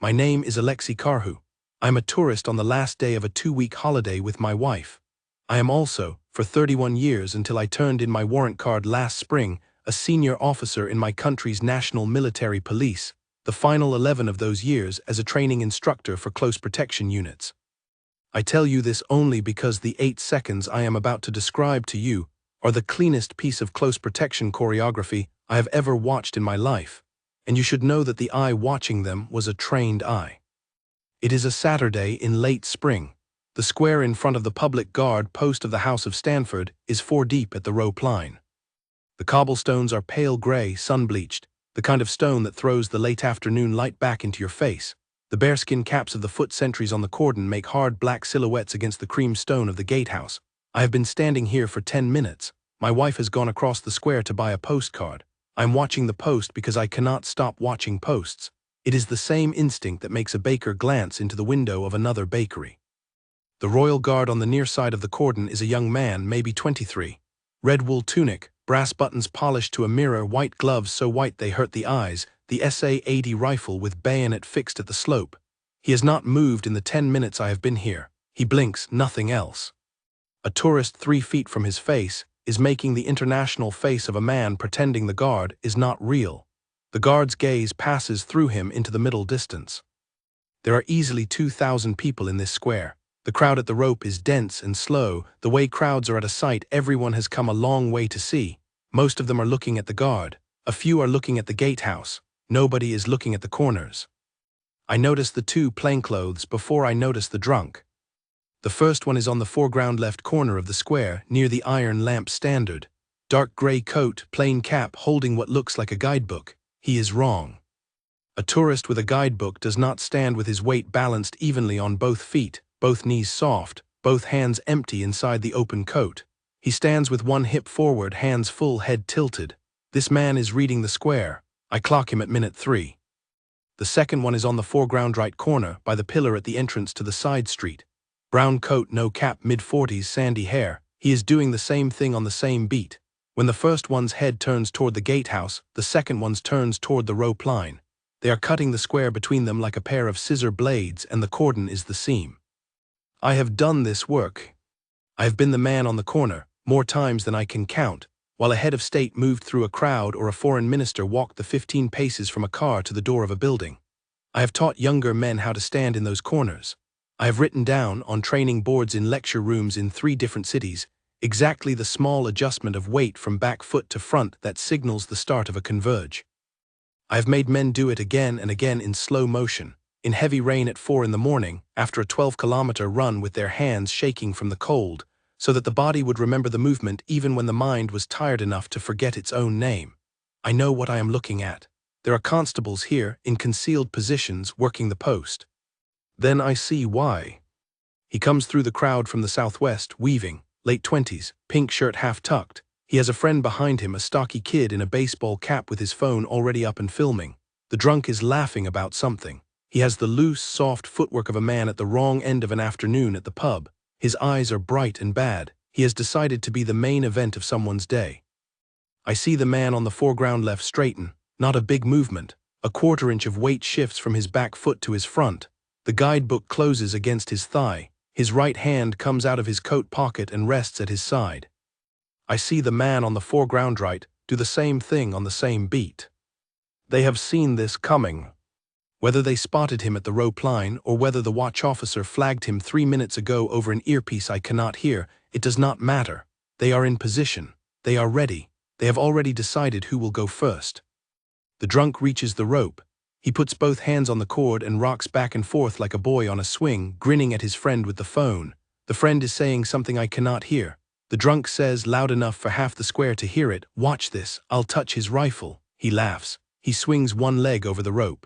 My name is Alexei Karhu. I am a tourist on the last day of a 2-week holiday with my wife. I am also, for 31 years until I turned in my warrant card last spring, a senior officer in my country's national military police, the final 11 of those years as a training instructor for close protection units. I tell you this only because the 8 seconds I am about to describe to you are the cleanest piece of close protection choreography I have ever watched in my life, and you should know that the eye watching them was a trained eye. It is a Saturday in late spring. The square in front of the public guard post of the House of Stanford is 4 deep at the rope line. The cobblestones are pale gray, sun-bleached, the kind of stone that throws the late afternoon light back into your face. The bearskin caps of the foot sentries on the cordon make hard black silhouettes against the cream stone of the gatehouse. I have been standing here for 10 minutes. My wife has gone across the square to buy a postcard. I'm watching the post because I cannot stop watching posts. It is the same instinct that makes a baker glance into the window of another bakery. The royal guard on the near side of the cordon is a young man, maybe 23. Red wool tunic, brass buttons polished to a mirror, white gloves so white they hurt the eyes, the SA-80 rifle with bayonet fixed at the slope. He has not moved in the 10 minutes I have been here. He blinks, nothing else. A tourist 3 feet from his face is making the international face of a man pretending the guard is not real. The guard's gaze passes through him into the middle distance. There are easily 2,000 people in this square. The crowd at the rope is dense and slow. The way crowds are at a sight everyone has come a long way to see. Most of them are looking at the guard. A few are looking at the gatehouse. Nobody is looking at the corners. I notice the 2 plainclothes before I notice the drunk. The first one is on the foreground left corner of the square, near the iron lamp standard. Dark gray coat, plain cap, holding what looks like a guidebook. He is wrong. A tourist with a guidebook does not stand with his weight balanced evenly on both feet, both knees soft, both hands empty inside the open coat. He stands with one hip forward, hands full, head tilted. This man is reading the square. I clock him at minute 3. The second one is on the foreground right corner, by the pillar at the entrance to the side street. Brown coat, no cap, mid-40s, sandy hair. He is doing the same thing on the same beat. When the first one's head turns toward the gatehouse, the second one's turns toward the rope line. They are cutting the square between them like a pair of scissor blades, and the cordon is the seam. I have done this work. I have been the man on the corner, more times than I can count, while a head of state moved through a crowd or a foreign minister walked the 15 paces from a car to the door of a building. I have taught younger men how to stand in those corners. I have written down, on training boards in lecture rooms in 3 different cities, exactly the small adjustment of weight from back foot to front that signals the start of a converge. I have made men do it again and again in slow motion, in heavy rain at 4 in the morning, after a 12-kilometer run with their hands shaking from the cold, so that the body would remember the movement even when the mind was tired enough to forget its own name. I know what I am looking at. There are constables here, in concealed positions, working the post. Then I see why. He comes through the crowd from the southwest, weaving, late 20s, pink shirt half tucked. He has a friend behind him, a stocky kid in a baseball cap with his phone already up and filming. The drunk is laughing about something. He has the loose, soft footwork of a man at the wrong end of an afternoon at the pub. His eyes are bright and bad. He has decided to be the main event of someone's day. I see the man on the foreground left straighten, not a big movement. A 1/4 inch of weight shifts from his back foot to his front. The guidebook closes against his thigh. His right hand comes out of his coat pocket and rests at his side. I see the man on the foreground right do the same thing on the same beat. They have seen this coming. Whether they spotted him at the rope line or whether the watch officer flagged him 3 minutes ago over an earpiece I cannot hear, it does not matter. They are in position. They are ready. They have already decided who will go first. The drunk reaches the rope. He puts both hands on the cord and rocks back and forth like a boy on a swing, grinning at his friend with the phone. The friend is saying something I cannot hear. The drunk says, loud enough for half the square to hear it, "Watch this, I'll touch his rifle." He laughs. He swings one leg over the rope.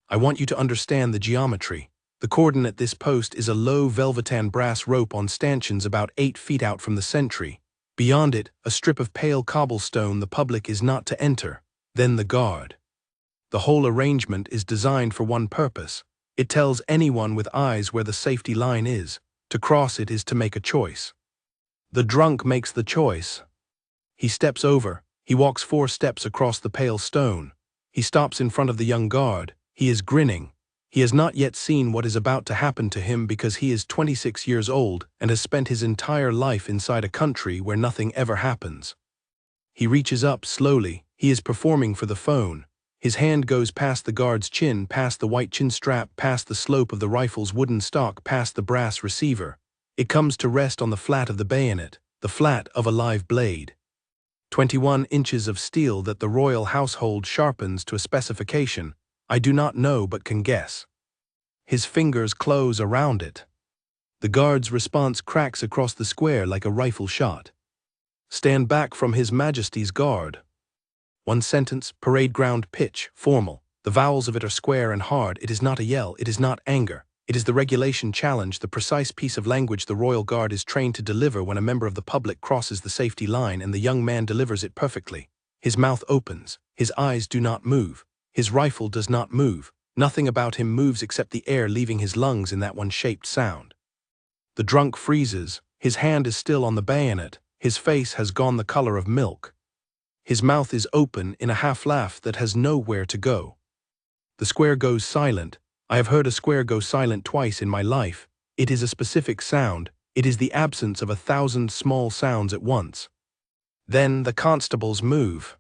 I want you to understand the geometry. The cordon at this post is a low velvetan brass rope on stanchions about 8 feet out from the sentry. Beyond it, a strip of pale cobblestone the public is not to enter. Then the guard. The whole arrangement is designed for one purpose. It tells anyone with eyes where the safety line is. To cross it is to make a choice. The drunk makes the choice. He steps over. He walks 4 steps across the pale stone. He stops in front of the young guard. He is grinning. He has not yet seen what is about to happen to him because he is 26 years old and has spent his entire life inside a country where nothing ever happens. He reaches up slowly. He is performing for the phone. His hand goes past the guard's chin, past the white chin strap, past the slope of the rifle's wooden stock, past the brass receiver. It comes to rest on the flat of the bayonet, the flat of a live blade. 21 inches of steel that the royal household sharpens to a specification. I do not know but can guess. His fingers close around it. The guard's response cracks across the square like a rifle shot. Stand back from His Majesty's guard. One sentence, parade ground pitch, formal. The vowels of it are square and hard. It is not a yell, it is not anger. It is the regulation challenge, the precise piece of language the Royal Guard is trained to deliver when a member of the public crosses the safety line, and the young man delivers it perfectly. His mouth opens. His eyes do not move. His rifle does not move. Nothing about him moves except the air leaving his lungs in that one-shaped sound. The drunk freezes. His hand is still on the bayonet. His face has gone the color of milk. His mouth is open in a half-laugh that has nowhere to go. The square goes silent. I have heard a square go silent twice in my life. It is a specific sound. It is the absence of 1,000 small sounds at once. Then the constables move.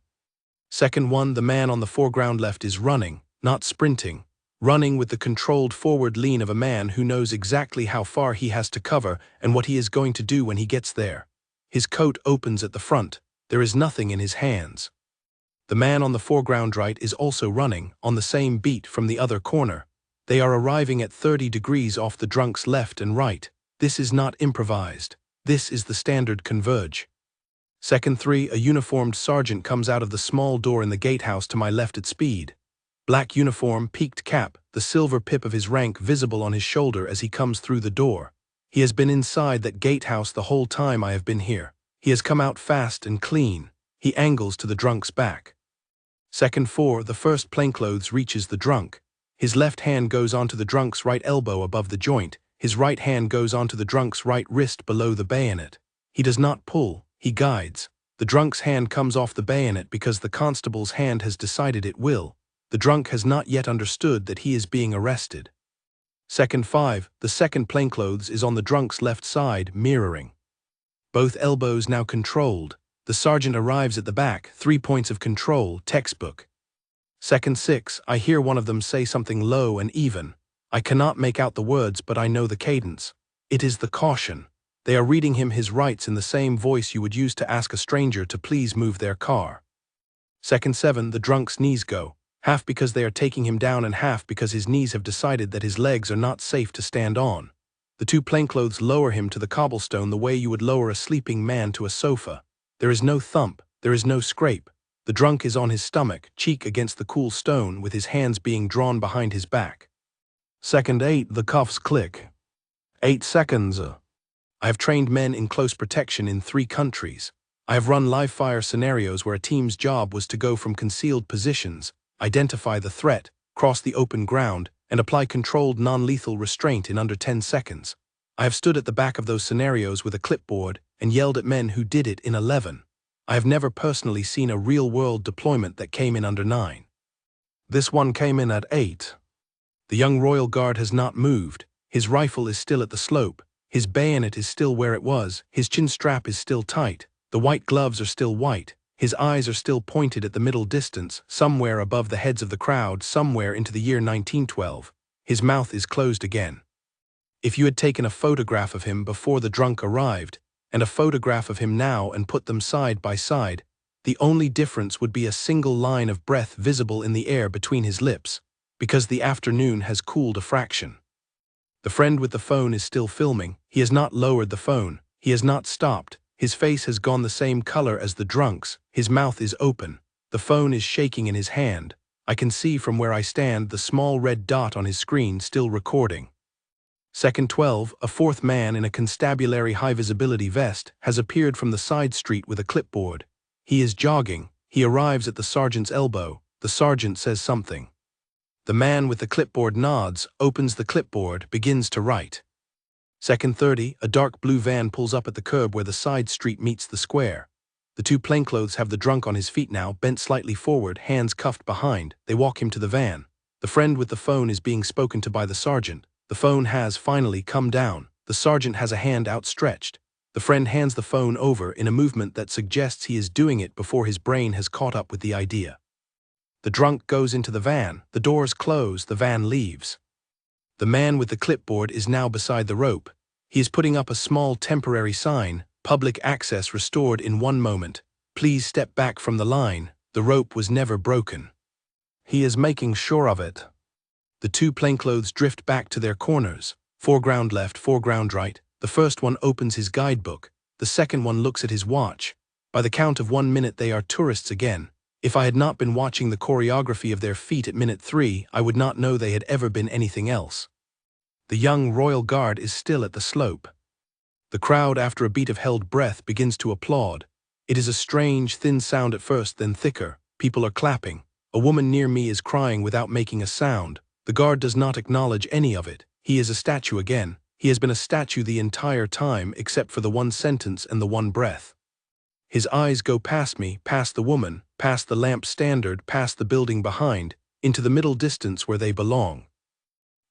Second one, the man on the foreground left is running, not sprinting. Running with the controlled forward lean of a man who knows exactly how far he has to cover and what he is going to do when he gets there. His coat opens at the front. There is nothing in his hands. The man on the foreground right is also running, on the same beat from the other corner. They are arriving at 30 degrees off the drunk's left and right. This is not improvised. This is the standard converge. Second 3, a uniformed sergeant comes out of the small door in the gatehouse to my left at speed. Black uniform, peaked cap, the silver pip of his rank visible on his shoulder as he comes through the door. He has been inside that gatehouse the whole time I have been here. He has come out fast and clean. He angles to the drunk's back. Second 4, the first plainclothes reaches the drunk. His left hand goes onto the drunk's right elbow above the joint. His right hand goes onto the drunk's right wrist below the bayonet. He does not pull, he guides. The drunk's hand comes off the bayonet because the constable's hand has decided it will. The drunk has not yet understood that he is being arrested. Second 5, the second plainclothes is on the drunk's left side, mirroring. Both elbows now controlled. The sergeant arrives at the back, 3 points of control, textbook. Second 6, I hear one of them say something low and even. I cannot make out the words, but I know the cadence. It is the caution. They are reading him his rights in the same voice you would use to ask a stranger to please move their car. Second 7, the drunk's knees go, half because they are taking him down and half because his knees have decided that his legs are not safe to stand on. The two plainclothes lower him to the cobblestone the way you would lower a sleeping man to a sofa. There is no thump, there is no scrape. The drunk is on his stomach, cheek against the cool stone, with his hands being drawn behind his back. Second 8, the cuffs click. 8 seconds. I have trained men in close protection in 3 countries. I have run live-fire scenarios where a team's job was to go from concealed positions, identify the threat, cross the open ground, and apply controlled non-lethal restraint in under 10 seconds. I have stood at the back of those scenarios with a clipboard and yelled at men who did it in 11. I have never personally seen a real-world deployment that came in under 9. This one came in at 8. The young Royal Guard has not moved. His rifle is still at the slope. His bayonet is still where it was. His chin strap is still tight. The white gloves are still white. His eyes are still pointed at the middle distance, somewhere above the heads of the crowd, somewhere into the year 1912. His mouth is closed again. If you had taken a photograph of him before the drunk arrived, and a photograph of him now and put them side by side, the only difference would be a single line of breath visible in the air between his lips, because the afternoon has cooled a fraction. The friend with the phone is still filming. He has not lowered the phone. He has not stopped. His face has gone the same color as the drunk's. His mouth is open. The phone is shaking in his hand. I can see from where I stand the small red dot on his screen still recording. Second 12, a fourth man in a constabulary high-visibility vest has appeared from the side street with a clipboard. He is jogging. He arrives at the sergeant's elbow. The sergeant says something. The man with the clipboard nods, opens the clipboard, begins to write. Second 30, a dark blue van pulls up at the curb where the side street meets the square. The two plainclothes have the drunk on his feet now, bent slightly forward, hands cuffed behind. They walk him to the van. The friend with the phone is being spoken to by the sergeant. The phone has finally come down. The sergeant has a hand outstretched. The friend hands the phone over in a movement that suggests he is doing it before his brain has caught up with the idea. The drunk goes into the van. The doors close. The van leaves. The man with the clipboard is now beside the rope. He is putting up a small temporary sign, public access restored in 1 moment. Please step back from the line. The rope was never broken. He is making sure of it. The 2 plainclothes drift back to their corners. Foreground left, foreground right. The first one opens his guidebook. The second one looks at his watch. By the count of 1 minute they are tourists again. If I had not been watching the choreography of their feet at minute 3, I would not know they had ever been anything else. The young royal guard is still at the slope. The crowd, after a beat of held breath, begins to applaud. It is a strange, thin sound at first, then thicker. People are clapping. A woman near me is crying without making a sound. The guard does not acknowledge any of it. He is a statue again. He has been a statue the entire time, except for the 1 sentence and the 1 breath. His eyes go past me, past the woman, past the lamp standard, past the building behind, into the middle distance where they belong.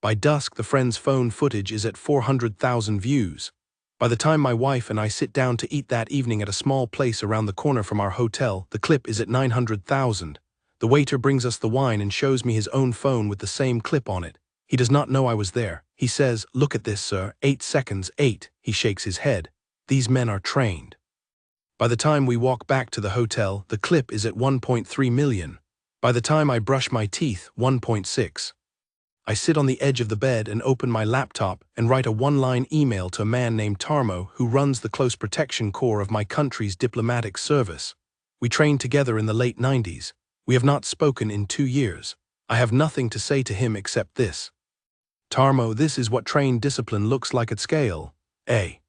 By dusk, the friend's phone footage is at 400,000 views. By the time my wife and I sit down to eat that evening at a small place around the corner from our hotel, the clip is at 900,000. The waiter brings us the wine and shows me his own phone with the same clip on it. He does not know I was there. He says, "Look at this, sir. 8 seconds, 8. He shakes his head. These men are trained. By the time we walk back to the hotel, the clip is at 1.3 million. By the time I brush my teeth, 1.6. I sit on the edge of the bed and open my laptop and write a 1-line email to a man named Tarmo who runs the close protection corps of my country's diplomatic service. We trained together in the late 90s. We have not spoken in 2 years. I have nothing to say to him except this. Tarmo, this is what trained discipline looks like at scale. A.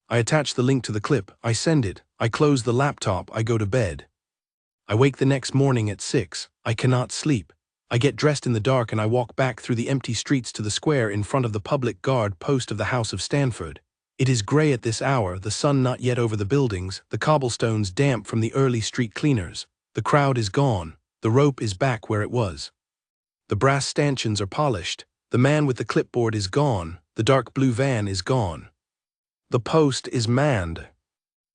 I attach the link to the clip. I send it. I close the laptop. I go to bed. I wake the next morning at 6. I cannot sleep. I get dressed in the dark and I walk back through the empty streets to the square in front of the public guard post of the House of Stanford. It is gray at this hour, the sun not yet over the buildings, the cobblestones damp from the early street cleaners. The crowd is gone. The rope is back where it was. The brass stanchions are polished. The man with the clipboard is gone. The dark blue van is gone. The post is manned.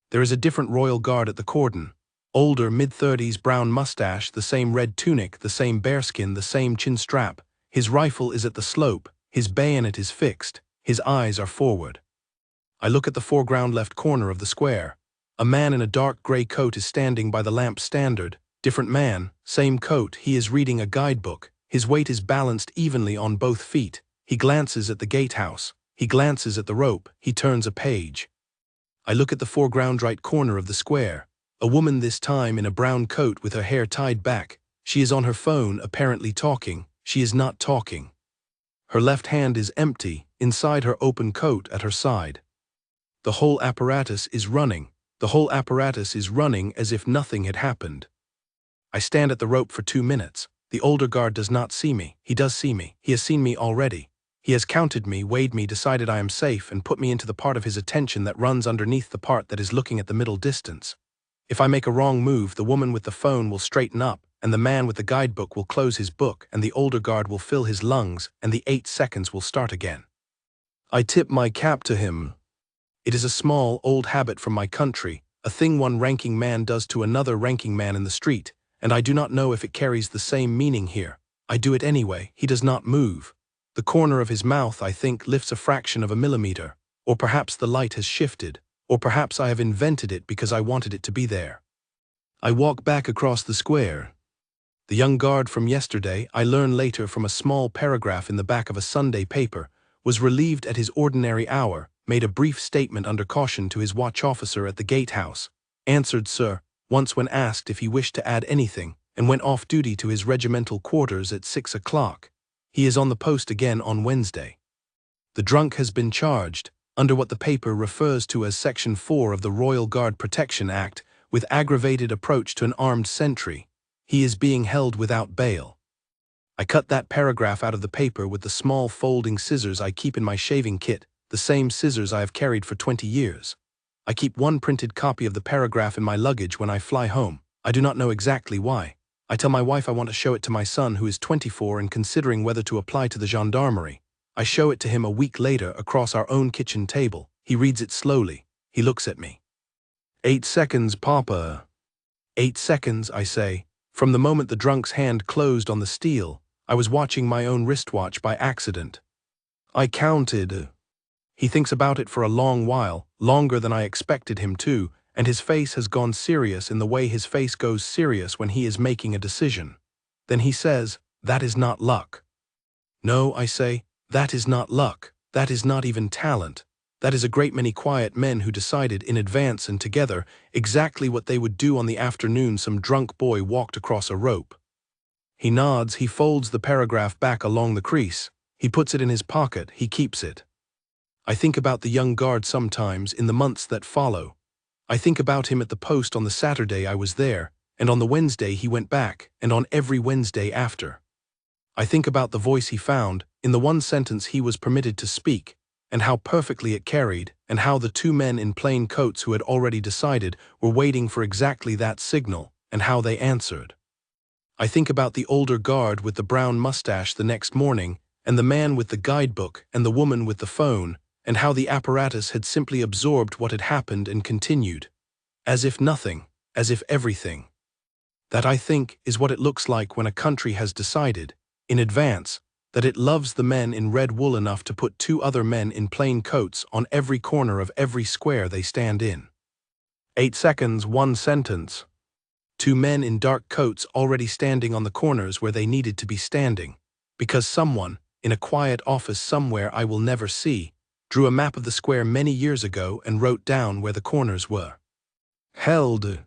There is a different royal guard at the Cordon. Older, mid-30s, brown mustache, the same red tunic, the same bearskin, the same chin strap. His rifle is at the slope. His bayonet is fixed. His eyes are forward. I look at the foreground left corner of the square. A man in a dark gray coat is standing by the lamp standard. Different man, same coat. He is reading a guidebook. His weight is balanced evenly on both feet. He glances at the gatehouse. He glances at the rope. He turns a page. I look at the foreground right corner of the square. A woman, this time in a brown coat with her hair tied back. She is on her phone, apparently talking. She is not talking. Her left hand is empty, inside her open coat at her side. The whole apparatus is running. The whole apparatus is running as if nothing had happened. I stand at the rope for 2 minutes. The older guard does not see me. He does see me. He has seen me already. He has counted me, weighed me, decided I am safe, and put me into the part of his attention that runs underneath the part that is looking at the middle distance. If I make a wrong move, the woman with the phone will straighten up, and the man with the guidebook will close his book, and the older guard will fill his lungs, and the 8 seconds will start again. I tip my cap to him. It is a small, old habit from my country, a thing one ranking man does to another ranking man in the street, and I do not know if it carries the same meaning here. I do it anyway. He does not move. The corner of his mouth, I think, lifts a fraction of a millimeter, or perhaps the light has shifted, or perhaps I have invented it because I wanted it to be there. I walk back across the square. The young guard from yesterday, I learn later from a small paragraph in the back of a Sunday paper, was relieved at his ordinary hour, made a brief statement under caution to his watch officer at the gatehouse, answered "Sir," once when asked if he wished to add anything, and went off duty to his regimental quarters at 6 o'clock. He is on the post again on Wednesday. The drunk has been charged, under what the paper refers to as Section 4 of the Royal Guard Protection Act, with aggravated approach to an armed sentry. He is being held without bail. I cut that paragraph out of the paper with the small folding scissors I keep in my shaving kit, the same scissors I have carried for 20 years. I keep one printed copy of the paragraph in my luggage when I fly home. I do not know exactly why. I tell my wife I want to show it to my son who is 24 and considering whether to apply to the gendarmerie. I show it to him a week later across our own kitchen table. He reads it slowly. He looks at me. 8 seconds, Papa. 8 seconds, I say. From the moment the drunk's hand closed on the steel, I was watching my own wristwatch by accident. I counted. He thinks about it for a long while, longer than I expected him to, and his face has gone serious in the way his face goes serious when he is making a decision. Then he says, "That is not luck." "No," I say, "that is not luck. That is not even talent. That is a great many quiet men who decided in advance and together exactly what they would do on the afternoon some drunk boy walked across a rope." He nods, he folds the paragraph back along the crease. He puts it in his pocket, he keeps it. I think about the young guard sometimes in the months that follow. I think about him at the post on the Saturday I was there, and on the Wednesday he went back, and on every Wednesday after. I think about the voice he found, in the one sentence he was permitted to speak, and how perfectly it carried, and how the two men in plain coats who had already decided were waiting for exactly that signal, and how they answered. I think about the older guard with the brown mustache the next morning, and the man with the guidebook and the woman with the phone, and how the apparatus had simply absorbed what had happened and continued. As if nothing, as if everything. That, I think, is what it looks like when a country has decided, in advance, that it loves the men in red wool enough to put two other men in plain coats on every corner of every square they stand in. 8 seconds, one sentence. Two men in dark coats already standing on the corners where they needed to be standing, because someone, in a quiet office somewhere I will never see, drew a map of the square many years ago and wrote down where the corners were. Held.